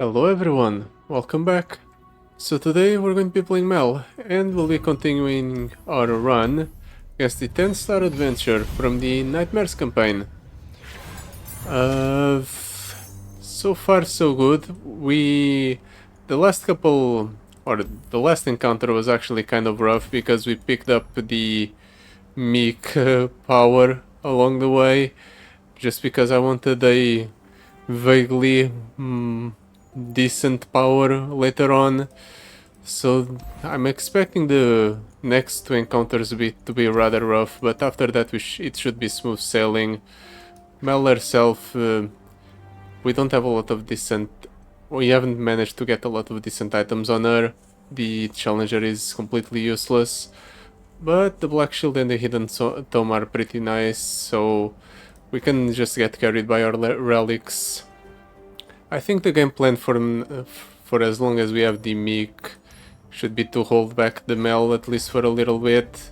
Hello everyone, welcome back. So today we're going to be playing Mel, and we'll be continuing our run against the 10-star adventure from the Nightmares campaign. So far so good. The last couple, or the last encounter was actually kind of rough because we picked up the meek power along the way, just because I wanted a vaguely decent power later on. So I'm expecting the next two encounters to be rather rough, but after that it should be smooth sailing. Mel herself, we don't have a lot of decent... We haven't managed to get a lot of decent items on her. The Challenger is completely useless. But the Black Shield and the Hidden Tome are pretty nice, so we can just get carried by our relics. I think the game plan for as long as we have the Meek should be to hold back the Mel at least for a little bit.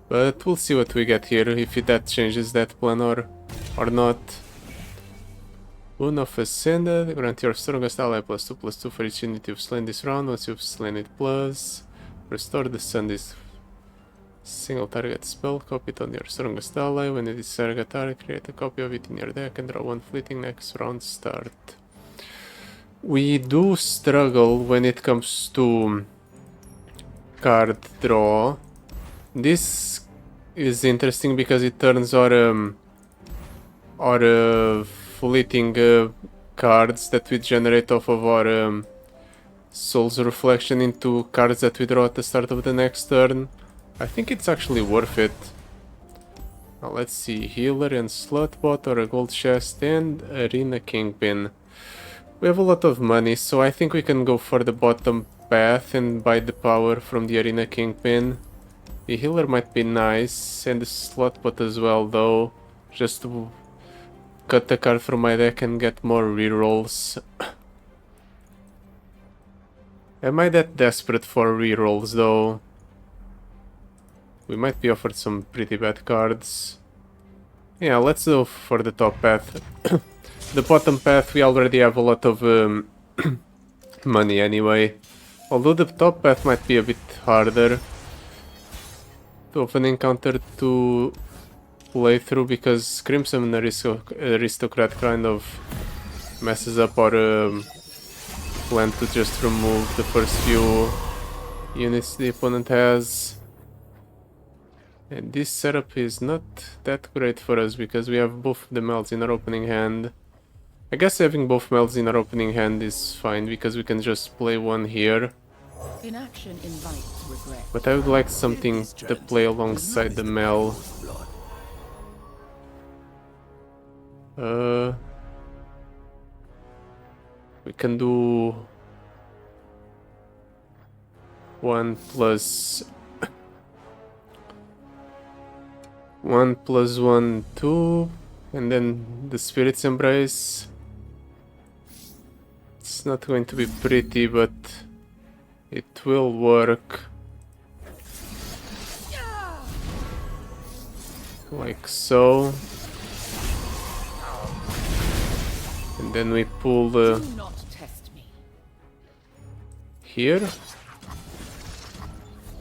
But we'll see what we get here, if that changes that plan or not. Boon of Ascended, grant your strongest ally +2/+2 for each unit you've slain this round. Once you've slain it plus, restore the sun this single target spell, copy it on your strongest ally. When it is target target, create a copy of it in your deck and draw one fleeting next round start. We do struggle when it comes to card draw. This is interesting because it turns our fleeting cards that we generate off of our Soul's Reflection into cards that we draw at the start of the next turn. I think it's actually worth it. Now let's see, Healer and Slotbot, or a Gold Chest and Arena Kingpin. We have a lot of money, so I think we can go for the bottom path and buy the power from the Arena Kingpin. The Healer might be nice, and the Slotbot as well though, just to cut the card from my deck and get more rerolls. Am I that desperate for rerolls though? We might be offered some pretty bad cards. Yeah, let's go for the top path. The bottom path, we already have a lot of money anyway. Although the top path might be a bit harder to often encounter to play through, because Crimson Aristocrat kind of messes up our plan to just remove the first few units the opponent has. And this setup is not that great for us because we have both the Mels in our opening hand. I guess having both Mels in our opening hand is fine because we can just play one here. Inaction invites regret. But I would like something to play alongside the Mel. We can do 1 plus 1 + 2, and then the Spirit's Embrace. It's not going to be pretty, but it will work. Like so. And then we pull Do not test me. here.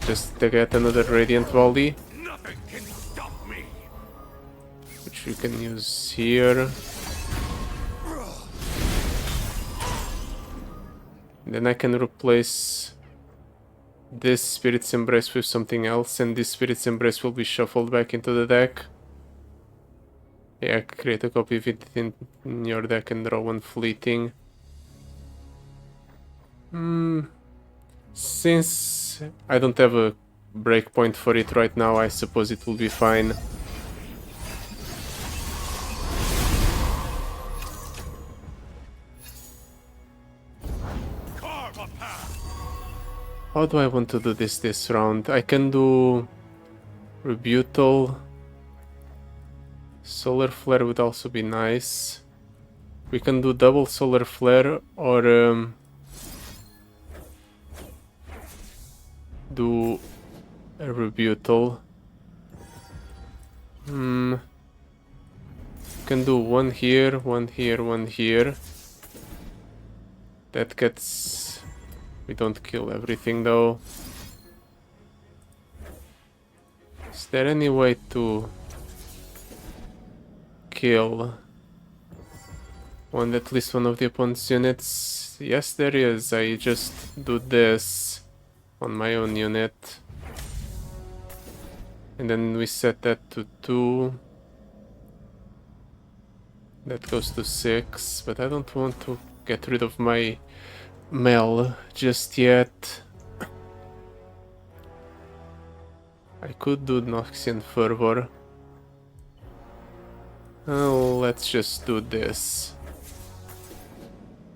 Just to get another Radiant Volley, Nothing can stop me. which we can use here. Then I can replace this Spirit's Embrace with something else, and this Spirit's Embrace will be shuffled back into the deck. Yeah, create a copy of it in your deck and draw one fleeting. Since I don't have a breakpoint for it right now, I suppose it will be fine. Carve a path. How do I want to do this round? I can do Rebutal. Solar Flare would also be nice. We can do double Solar Flare or do a Rebutal. Can do one here, one here, one here. That gets... We don't kill everything though. Is there any way to kill at least one of the opponent's units? Yes, there is. I just do this on my own unit. And then we set that to 2. That goes to 6, but I don't want to get rid of my Mel just yet. I could do Noxian Fervor. Oh, let's just do this.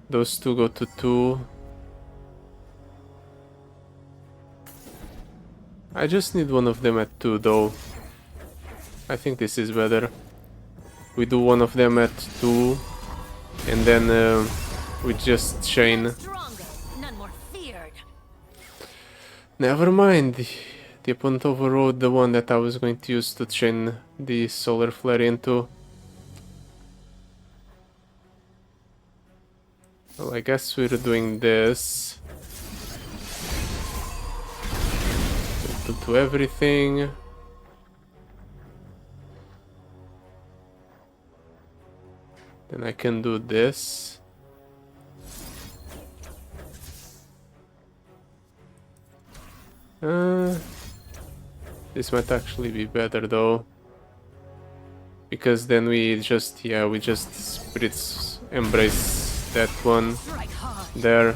Those two go to 2. I just need one of them at 2 though. I think this is better. We do one of them at 2 and then we just chain. None more feared. Never mind. The opponent overrode the one that I was going to use to chain the solar flare into. Well, I guess we're doing this. To everything. Then I can do this. This might actually be better though. Because then we just, we just spirits embrace that one there.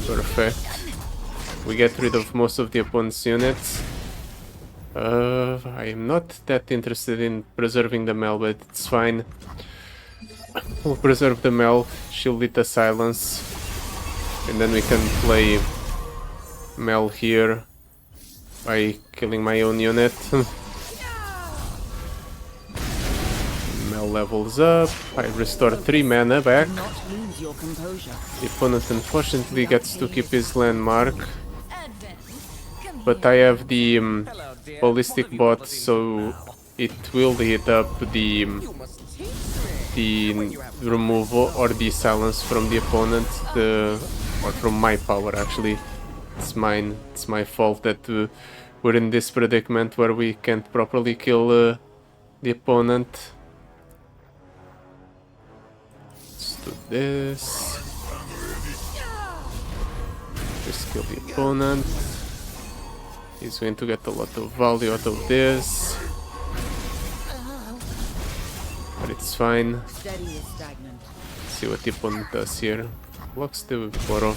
Perfect. We get rid of most of the opponent's units. I am not that interested in preserving the Mel, but it's fine. We'll preserve the Mel, shield it to silence, and then we can play Mel here by killing my own unit. Mel levels up, I restore 3 mana back. The opponent unfortunately gets to keep his landmark, but I have the ballistic bot, so it will hit up the removal or the silence from the opponent, or from my power actually. It's mine, it's my fault that we're in this predicament where we can't properly kill the opponent. Let's do this. Just kill the opponent. He's going to get a lot of value out of this. But it's fine. Let's see what the opponent does here. Blocks the Poro.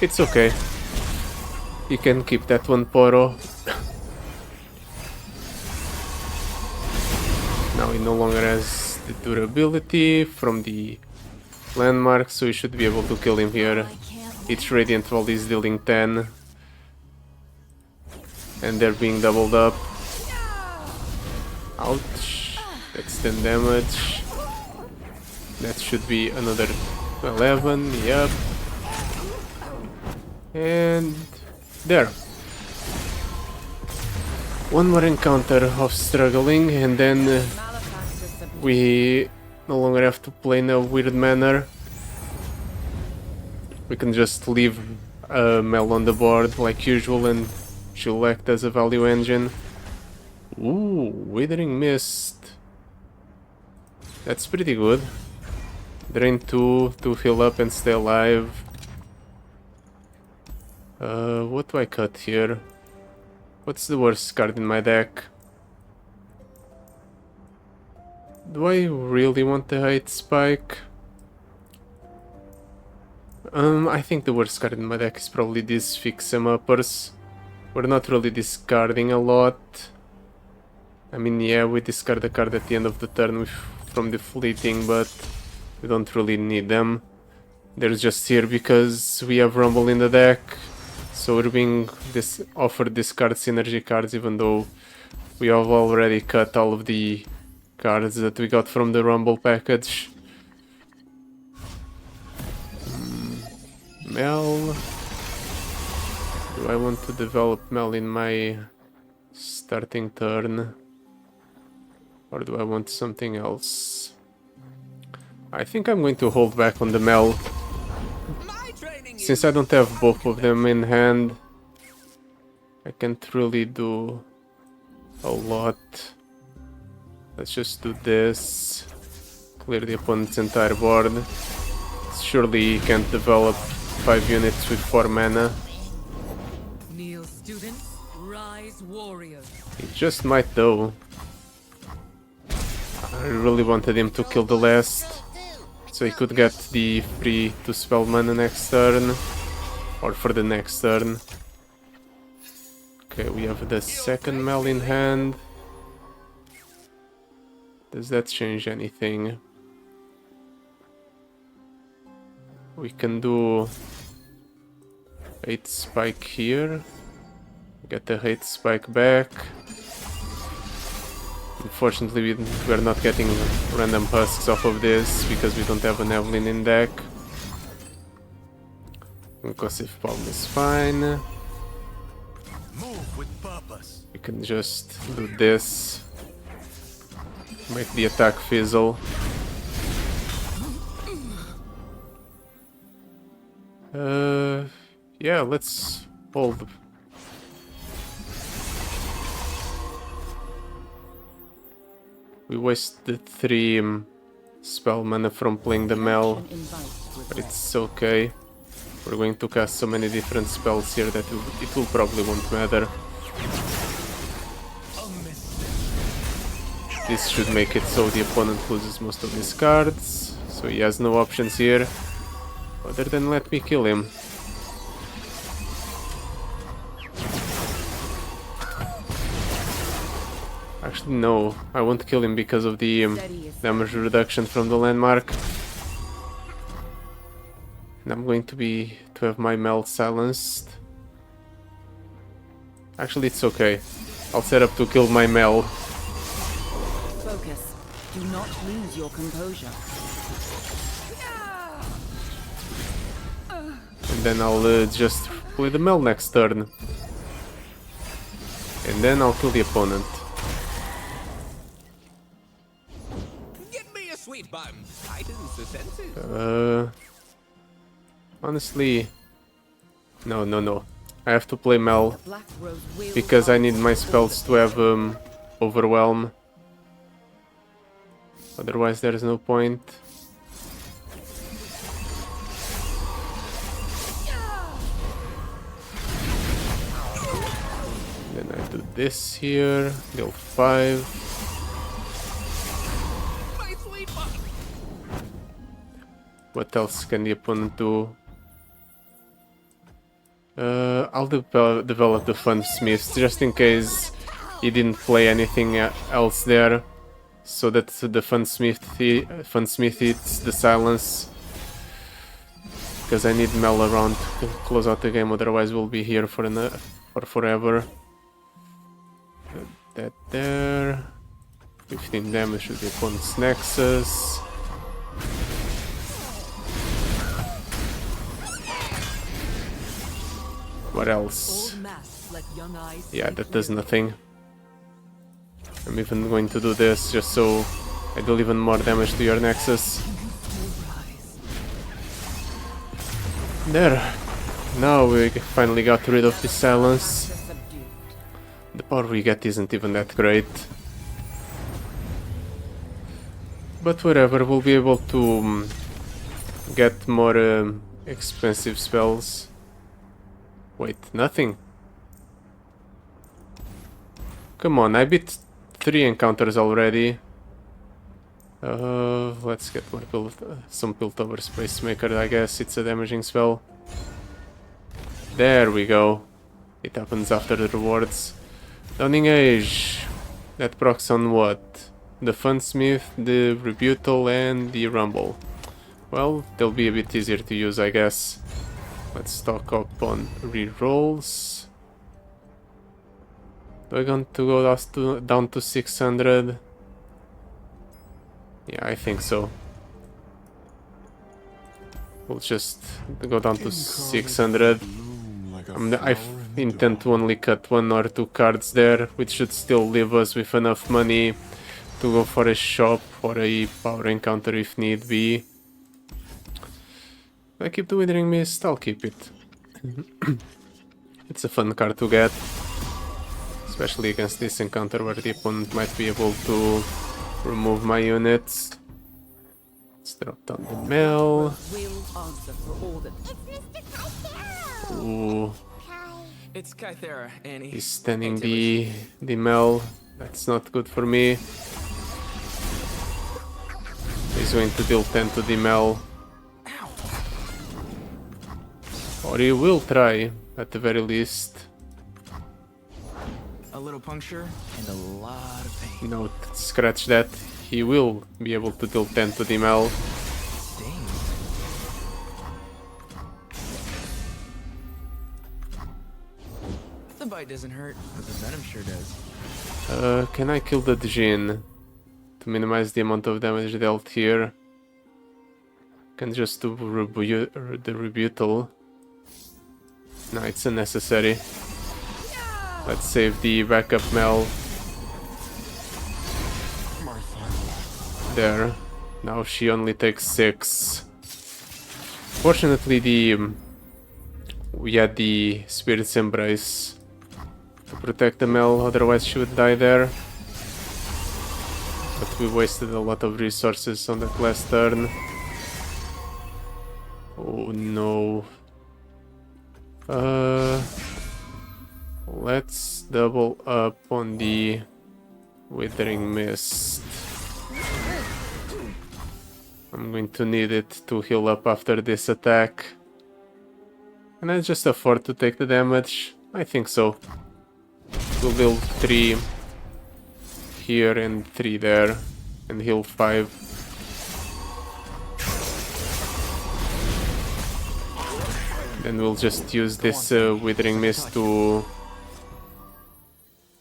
It's okay. You can keep that one, Poro. Now he no longer has the durability from the landmark, so we should be able to kill him here. Each Radiant Wall is dealing 10. And they're being doubled up. Ouch. That's 10 damage. That should be another 11. Yep. And there. One more encounter of struggling, and then we no longer have to play in a weird manner. We can just leave Mel on the board like usual, and she'll act as a value engine. Ooh, Withering Mist. That's pretty good. Drain 2 to heal up and stay alive. What do I cut here? What's the worst card in my deck? Do I really want the Height Spike? I think the worst card in my deck is probably these Fix 'em Uppers. We're not really discarding a lot. I mean, yeah, we discard a card at the end of the turn from the fleeting, but we don't really need them. They're just here because we have Rumble in the deck. So we're being offered discard synergy cards, even though we have already cut all of the cards that we got from the Rumble package. Mel. Do I want to develop Mel in my starting turn? Or do I want something else? I think I'm going to hold back on the Mel. Since I don't have both of them in hand, I can't really do a lot. Let's just do this. Clear the opponent's entire board. Surely he can't develop 5 units with 4 mana. Kneel students, rise warriors. He just might though. I really wanted him to kill the last, so he could get the free to spell mana next turn, or for the next turn. Okay, we have the second Mel in hand. Does that change anything? We can do 8 spike here. Get the 8 spike back. Unfortunately, we're not getting random husks off of this because we don't have an Evelyn in deck. Concussive Palm is fine. Move with purpose. We can just do this. Make the attack fizzle. Yeah, let's hold. We wasted 3 spell mana from playing the Mel, but it's okay. We're going to cast so many different spells here that it will probably won't matter. This should make it so the opponent loses most of his cards, so he has no options here, other than let me kill him. Actually no, I won't kill him because of the damage reduction from the landmark. And I'm going to have my Mel silenced. Actually it's okay. I'll set up to kill my Mel. Focus. Do not lose your composure. And then I'll just play the Mel next turn. And then I'll kill the opponent. Give me a sweet bun. Tightens the senses. Honestly, no. I have to play Mel Black Rose will because I need my spells to have Overwhelm. Otherwise there's no point. Then I do this here, deal 5. My sweet bun. What else can the opponent do? I'll develop the Fun Smiths just in case he didn't play anything else there, so that the Fun Smith hits the silence. Because I need Mel around to close out the game, otherwise we'll be here for forever. That there. 15 damage to the opponent's Nexus. What else? Old masks let young eyes Yeah, see that does clearly. nothing. I'm even going to do this just so I deal even more damage to your Nexus. There. Now we finally got rid of the silence. subdued. The power we get isn't even that great. But whatever, we'll be able to get more expensive spells. Wait, nothing. Come on, I beat 3 encounters already. Let's get more some Piltover Space Maker, I guess it's a damaging spell. There we go. It happens after the rewards. Dawning Age. That procs on what? The Funsmith, the Rebutal, and the Rumble. Well, they'll be a bit easier to use, I guess. Let's stock up on rerolls. Do I want to go down to 600? Yeah, I think so. We'll just go down to 600. I intend to only cut 1 or 2 cards there, which should still leave us with enough money to go for a shop or a power encounter if need be. If I keep the Withering Mist, I'll keep it. It's a fun card to get, especially against this encounter where the opponent might be able to remove my units. Let's drop down the Mel. Will answer for all that. Ooh, It's Kythera, Annie. he's standing the Mel. That's not good for me. He's going to deal 10 to the Mel. Or he will try, at the very least. A little puncture and a lot of pain. No, scratch that. He will be able to deal 10 to the Mel. Dang. The bite doesn't hurt, but the venom sure does. Can I kill the Jhin to minimize the amount of damage dealt here? Can just do the rebuttal. No, it's unnecessary. Let's save the backup Mel. There. Now she only takes 6. Fortunately, we had the Spirit's Embrace to protect the Mel, otherwise she would die there. But we wasted a lot of resources on that last turn. Oh no. Let's double up on the Withering Mist. I'm going to need it to heal up after this attack. Can I just afford to take the damage? I think so. We'll deal 3 here and 3 there, and heal 5. Then we'll just use this Withering Mist to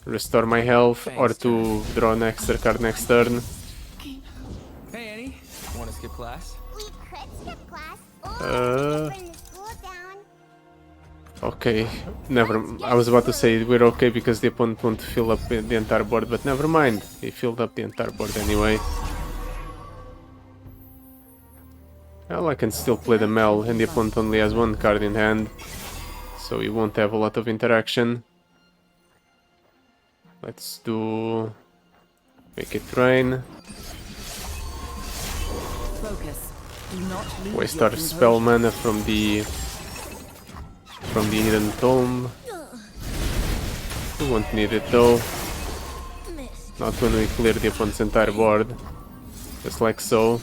restore my health or to draw an extra card next turn. Hey, Annie. Want to skip class? We could skip class or bring the school down. Okay, never. I was about to say we're okay because the opponent won't fill up the entire board, but never mind. He filled up the entire board anyway. Well, I can still play the Mel, and the opponent only has 1 card in hand, so he won't have a lot of interaction. Let's do... make it rain. Focus. Do not lose Waste your our composure. spell mana from the hidden tome. We won't need it though. Not when we clear the opponent's entire board. Just like so.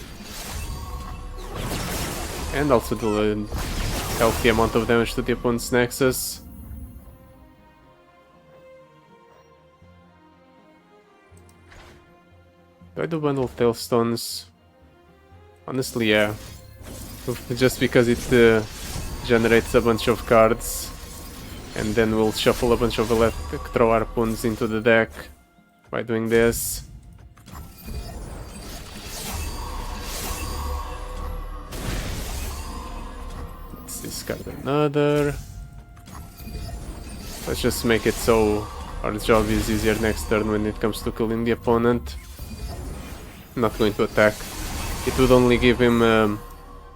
And also do a healthy amount of damage to the opponent's Nexus. Do I do bundle Tailstones? Honestly, yeah. Just because it generates a bunch of cards. And then we'll shuffle a bunch of Electro Harpoons into the deck by doing this. Let's discard another. Let's just make it so our job is easier next turn when it comes to killing the opponent. Not going to attack. It would only give him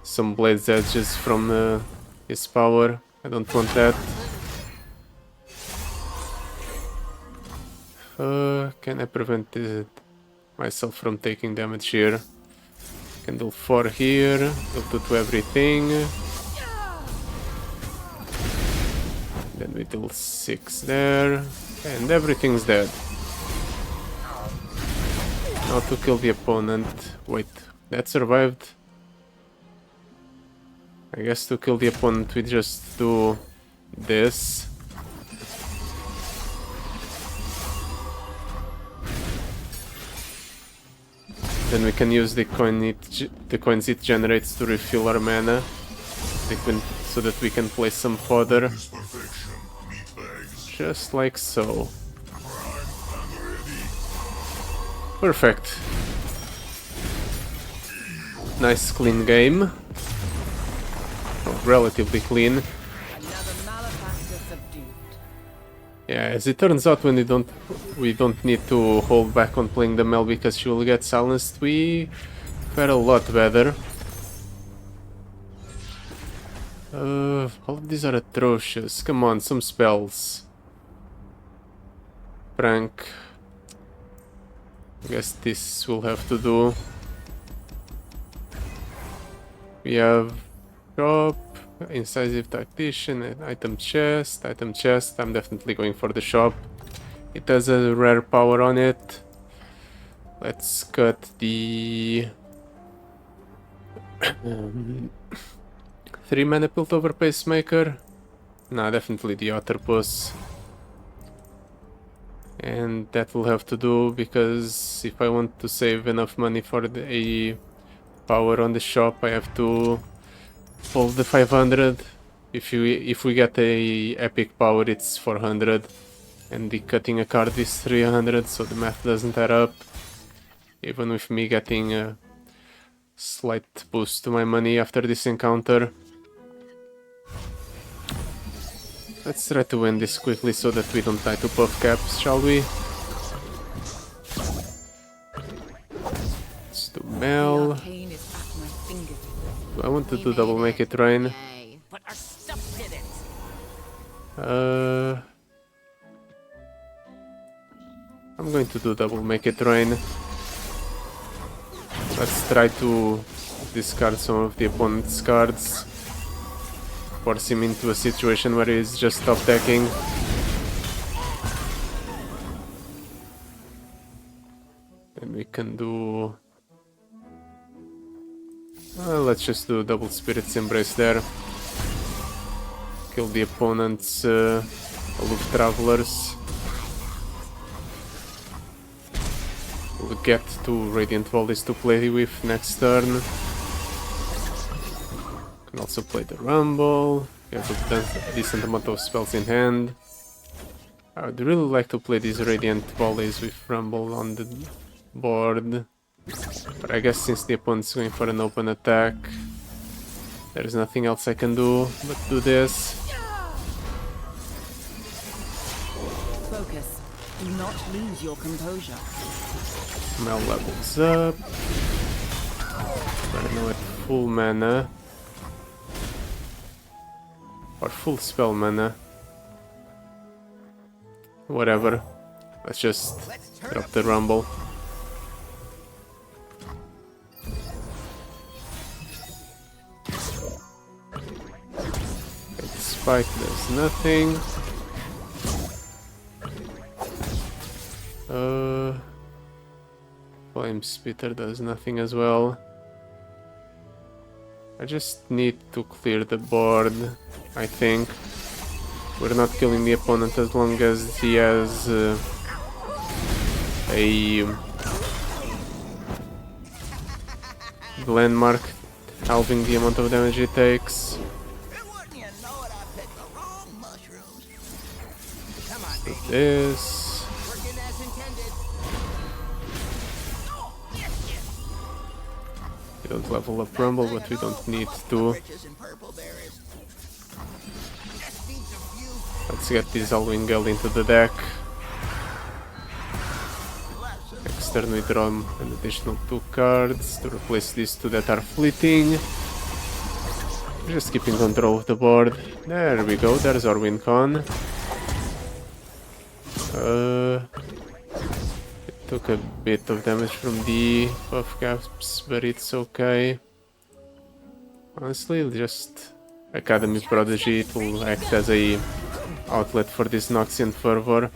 some Blade's Edges from his power. I don't want that. Can I prevent myself from taking damage here? Can do 4 here, do 2 to everything. Then we do 6 there, and everything's dead. Now to kill the opponent. Wait, that survived? I guess to kill the opponent we just do this. Then we can use the coins it generates to refill our mana, so that we can place some fodder. Just like so. Perfect. Nice clean game. Oh, relatively clean. Another malefactor subdued. Yeah, as it turns out, when we don't need to hold back on playing the Mel because she will get silenced, we fare a lot better. All of these are atrocious. Come on, some spells. Prank. I guess this will have to do. We have shop, incisive tactician, and item chest. Item chest, I'm definitely going for the shop. It has a rare power on it. Let's cut the 3 mana Piltover Pacemaker. Nah, definitely the Octopus. And that will have to do, because if I want to save enough money for a power on the shop, I have to hold the 500. If we get a epic power, it's 400, and the cutting a card is 300, so the math doesn't add up. Even with me getting a slight boost to my money after this encounter. Let's try to win this quickly so that we don't die to puff caps, shall we? Let's do Mel. Arcane is at my fingertips. Do I want to do double make it rain? Yay. But our stuff did it. I'm going to do double make it rain. Let's try to discard some of the opponent's cards. Force him into a situation where he's just top decking. And we can do... let's just do double Spirit's Embrace there. Kill the opponent's Aloof Travelers. We'll get 2 Radiant Volleys to play with next turn. Can also play the Rumble. We have a decent amount of spells in hand. I would really like to play these Radiant Volleys with Rumble on the board. But I guess since the opponent's going for an open attack, there's nothing else I can do but do this. Focus. Do not lose your composure. Mel levels up. Right now at full mana. Or full spell mana. Whatever. Let's just drop the Rumble. Spike does nothing. Flame Spitter does nothing as well. I just need to clear the board, I think. We're not killing the opponent as long as he has a landmark halving the amount of damage it takes. This. We don't level up Rumble, but we don't need to. Let's get this Halloween Girl into the deck. Next turn we draw an additional 2 cards to replace these 2 that are fleeting. We're just keeping control of the board. There we go, there's our win con. It took a bit of damage from the buff caps, but it's okay. Honestly, just Academy Prodigy, it will act as a outlet for this Noxian Fervor.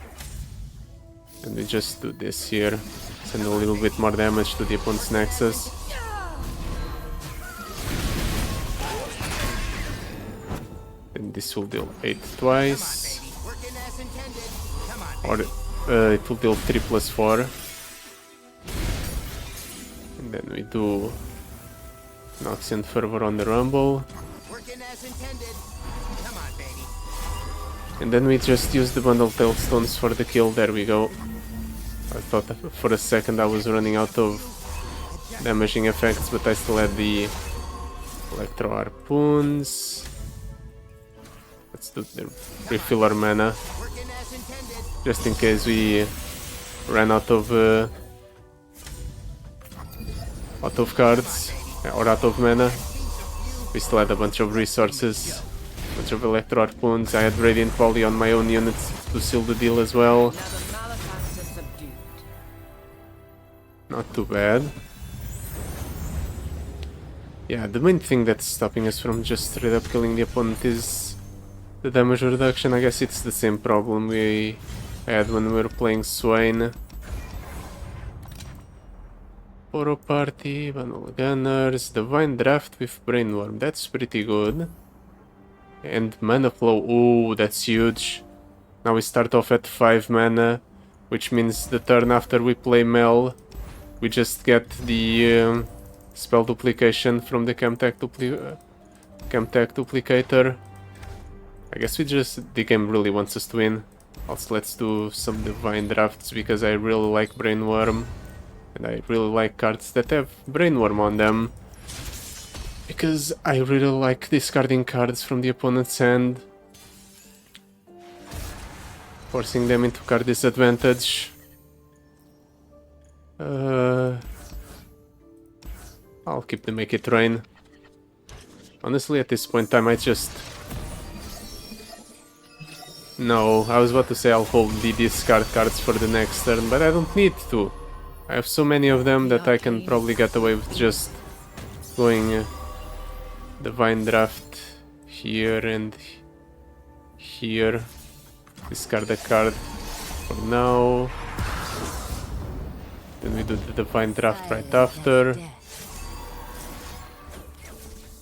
And we just do this here. Send a little bit more damage to the opponent's Nexus. And this will deal 8 twice. Or it will deal 3 plus 4. And then we do Noxian Fervor on the Rumble. And then we just use the Bundle Tailstones for the kill. There we go. I thought for a second I was running out of damaging effects, but I still had the Electro Harpoons. Let's do the refill our mana. Just in case we ran out of cards or out of mana. We still had a bunch of resources, a bunch of Electro Harpoons. I had Radiant Volley on my own units to seal the deal as well. Not too bad. Yeah, the main thing that's stopping us from just straight up killing the opponent is the damage reduction. I guess it's the same problem we had when we were playing Swain. Poro Party, Bundle Gunners, Divine Draft with Brainworm, that's pretty good. And Mana Flow, ooh, that's huge. Now we start off at 5 mana, which means the turn after we play Mel, we just get the spell duplication from the Chemtech duplicator. I guess the game really wants us to win. Also, let's do some Divine Drafts because I really like Brainworm. And I really like cards that have Brainworm on them. Because I really like discarding cards from the opponent's hand. Forcing them into card disadvantage. I'll keep the Make It Rain. Honestly, at this point I might just... No, I was about to say I'll hold the discard cards for the next turn, but I don't need to. I have so many of them that I can probably get away with just going Divine Draft here and here. Discard a card for now. Then we do the Divine Draft right after.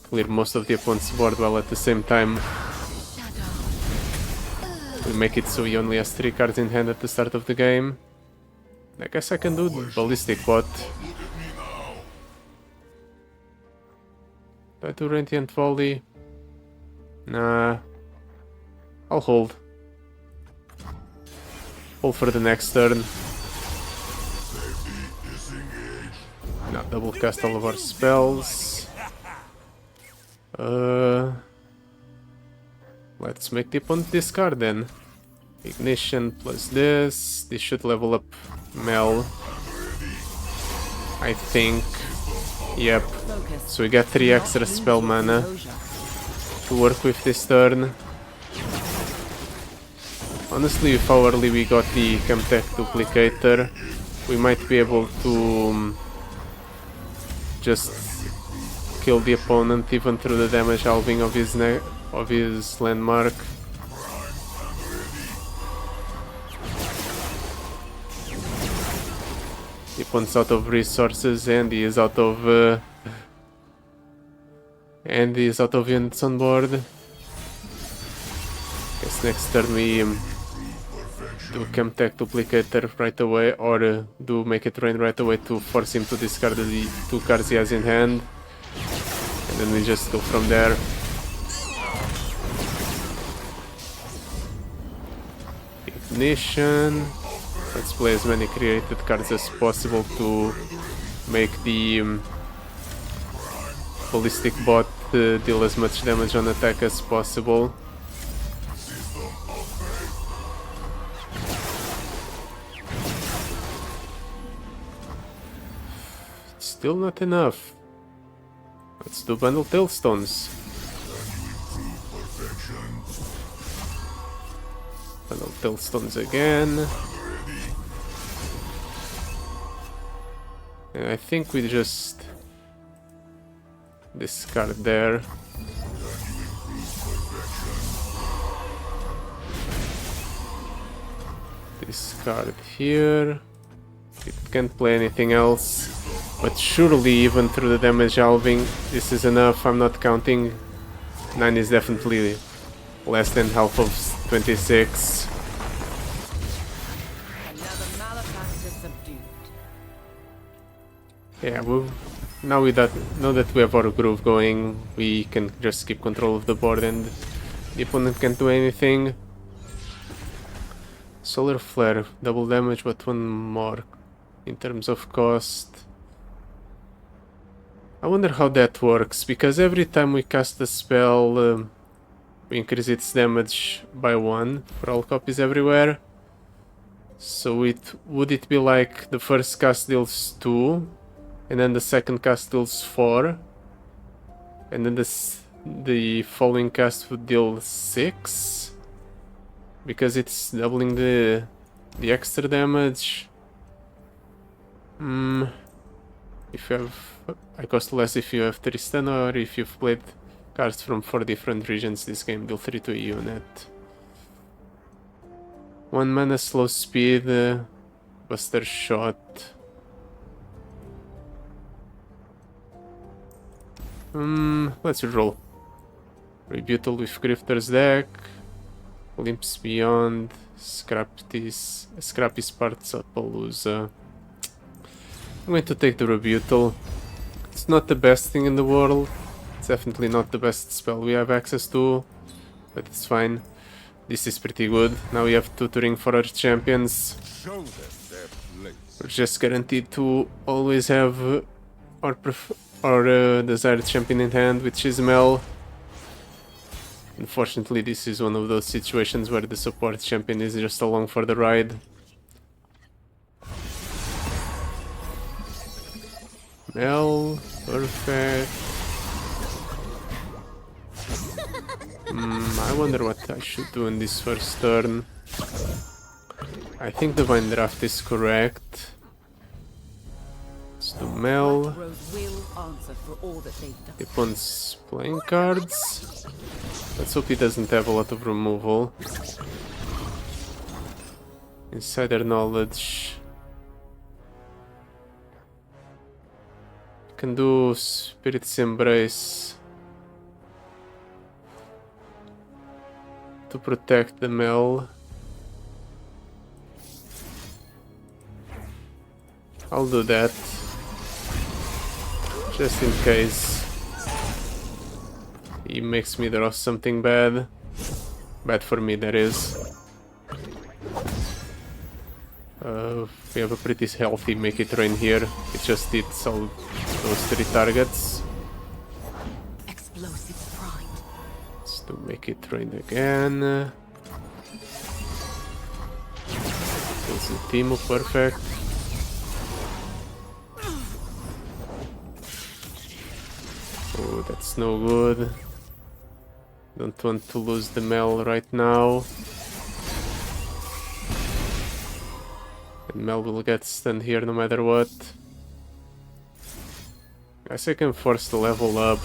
Clear most of the opponent's board while at the same time we make it so he only has 3 cards in hand at the start of the game. I guess I can do the Ballistic Bot. Do I do Radiant Volley? Nah. I'll hold. Hold for the next turn. Now double cast all of our spells. Let's make the opponent discard then. Ignition plus this. This should level up Mel. I think. Yep. So we get 3 extra spell mana to work with this turn. Honestly, if hourly we got the Chemtech duplicator, we might be able to just kill the opponent even through the damage halving of his landmark. The opponent's out of resources and he is out of units on board. Guess next turn we do Chemtech duplicator right away, or do Make It Rain right away to force him to discard the 2 cards he has in hand. And then we just go from there. Ignition. Let's play as many created cards as possible to make the Ballistic Bot deal as much damage on attack as possible. Still not enough. Let's do Bundle Tailstones. Bundle Tailstones again. And I think we just discard there. Discard here. It can't play anything else. But surely even through the damage halving, this is enough. I'm not counting. 9 is definitely less than half of 26. Yeah, now that we have our groove going, we can just keep control of the board and the opponent can't do anything. Solar Flare, double damage but 1 more in terms of cost. I wonder how that works, because every time we cast a spell We increase its damage by 1 for all copies everywhere. So would it be like the first cast deals 2, and then the second cast deals 4, and then the following cast would deal 6? Because it's doubling the extra damage. If you have, I cost less if you have 3 stun, or if you've played cards from 4 different regions. This game deal 3 to a unit. 1 mana, slow speed, buster shot. Let's roll. Rebuttal with Grifter's deck. Limps Beyond. Scrappy Spartapalooza. I'm going to take the Rebuttal. It's not the best thing in the world. It's definitely not the best spell we have access to, but it's fine. This is pretty good. Now we have tutoring for our champions. Show them their place. We're just guaranteed to always have our desired champion in hand, which is Mel. Unfortunately, this is one of those situations where the support champion is just along for the ride. Mel, perfect. I wonder what I should do in this first turn. I think Divine Draft is correct. Let's do Mel. Rose will answer for all that they've done. The opponent's playing cards. Let's hope he doesn't have a lot of removal. Insider knowledge. Can do Spirit's Embrace to protect the Mel. I'll do that just in case he makes me draw something bad. Bad for me, that is. We have a pretty healthy Make It Rain here. It just hits all those 3 targets. Explosive pride. Let's do Make It Rain again. Jhin and Teemo, perfect. Oh, that's no good. Don't want to lose the Mel right now. And Mel will get stunned here no matter what. Guess I can force the level up.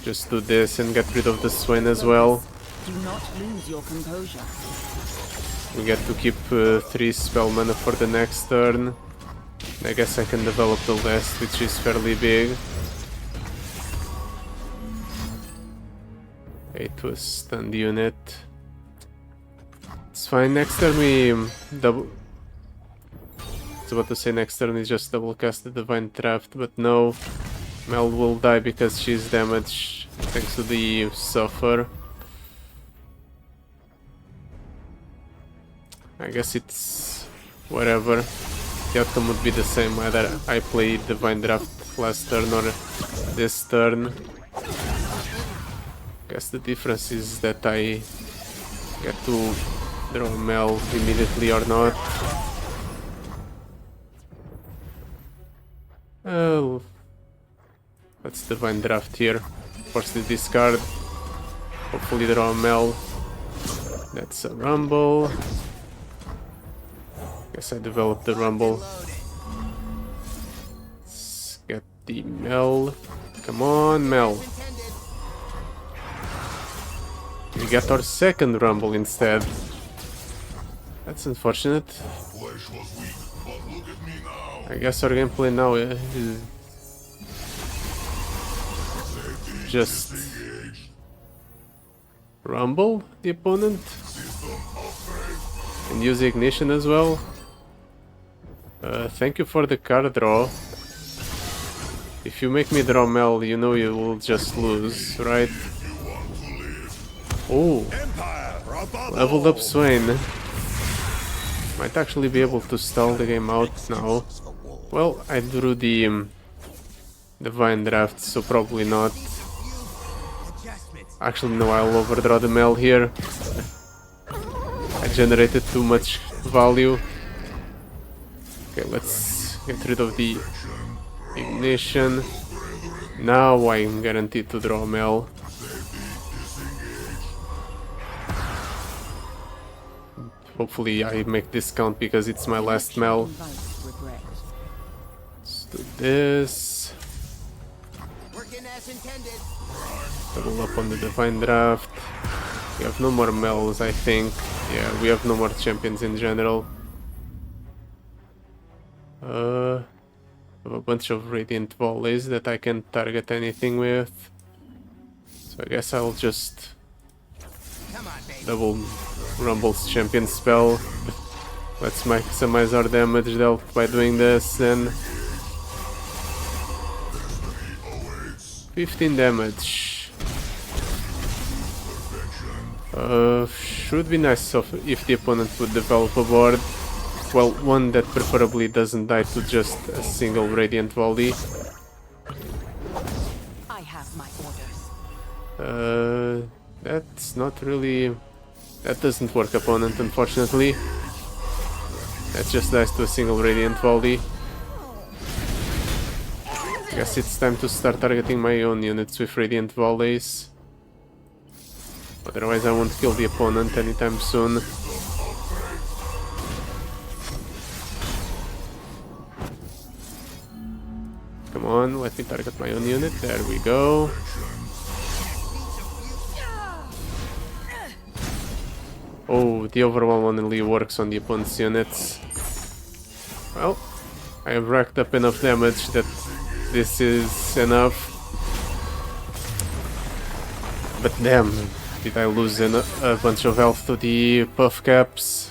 Just do this and get rid of the Swain as well. Do not lose your composure. We get to keep 3 spell mana for the next turn. I guess I can develop the last, which is fairly big. 8 to a stunned unit. It's fine. Next turn we double. I was about to say next turn we just double cast the Divine Draft, but no. Mel will die because she's damaged thanks to the Suffer. I guess it's whatever. The outcome would be the same whether I play Divine Draft last turn or this turn. Guess the difference is that I get to draw Mel immediately or not. Oh, let's Divine Draft here. Force the discard. Hopefully draw Mel. That's a Rumble. Guess I developed the Rumble. Let's get the Mel. Come on, Mel. We got our second Rumble instead. That's unfortunate. I guess our gameplay now is just Rumble the opponent and use Ignition as well. Thank you for the card draw. If you make me draw Mel, you know you will just lose, right? Oh, leveled up Swain. Might actually be able to stall the game out now. Well, I drew the Divine Draft, so probably not. Actually, no, I'll overdraw the Mel here. I generated too much value. Okay, let's get rid of the ignition. Now I'm guaranteed to draw Mel. Hopefully I make this count because it's my last Mel. Invites regret. Let's do this. Working as intended. Double up on the Divine Draft. We have no more Mels, I think. Yeah, we have no more champions in general. I have a bunch of Radiant Volleys that I can target anything with. So I guess I'll just Come on, baby. double Rumble's champion spell. Let's maximize our damage dealt by doing this then. 15 damage. Should be nice if the opponent would develop a board. Well, one that preferably doesn't die to just a single Radiant Volley. I have my orders. That's not really... That doesn't work, opponent, unfortunately. That just dies to a single Radiant Volley. Guess it's time to start targeting my own units with Radiant Volleys. Otherwise I won't kill the opponent anytime soon. Come on, let me target my own unit. There we go. Oh, the overwhelm only works on the opponent's units. Well, I have racked up enough damage that this is enough. But damn, did I lose a bunch of health to the puff caps?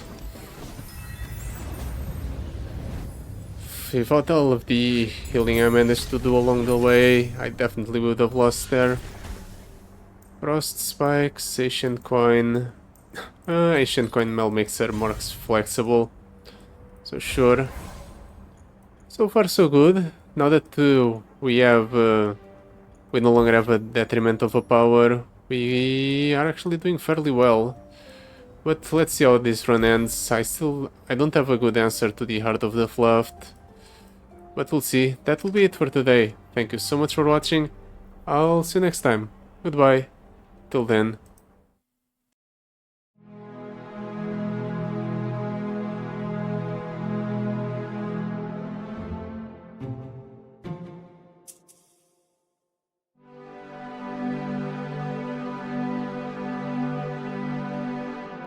Without all of the healing I managed to do along the way, I definitely would have lost there. Frost Spikes, Ancient Coin. Ancient Coin Mel makes her more flexible. So sure. So far so good. Now that we no longer have a detriment of a power, we are actually doing fairly well. But let's see how this run ends. I don't have a good answer to the Heart of the Fluffed. But we'll see. That will be it for today. Thank you so much for watching. I'll see you next time. Goodbye. Till then.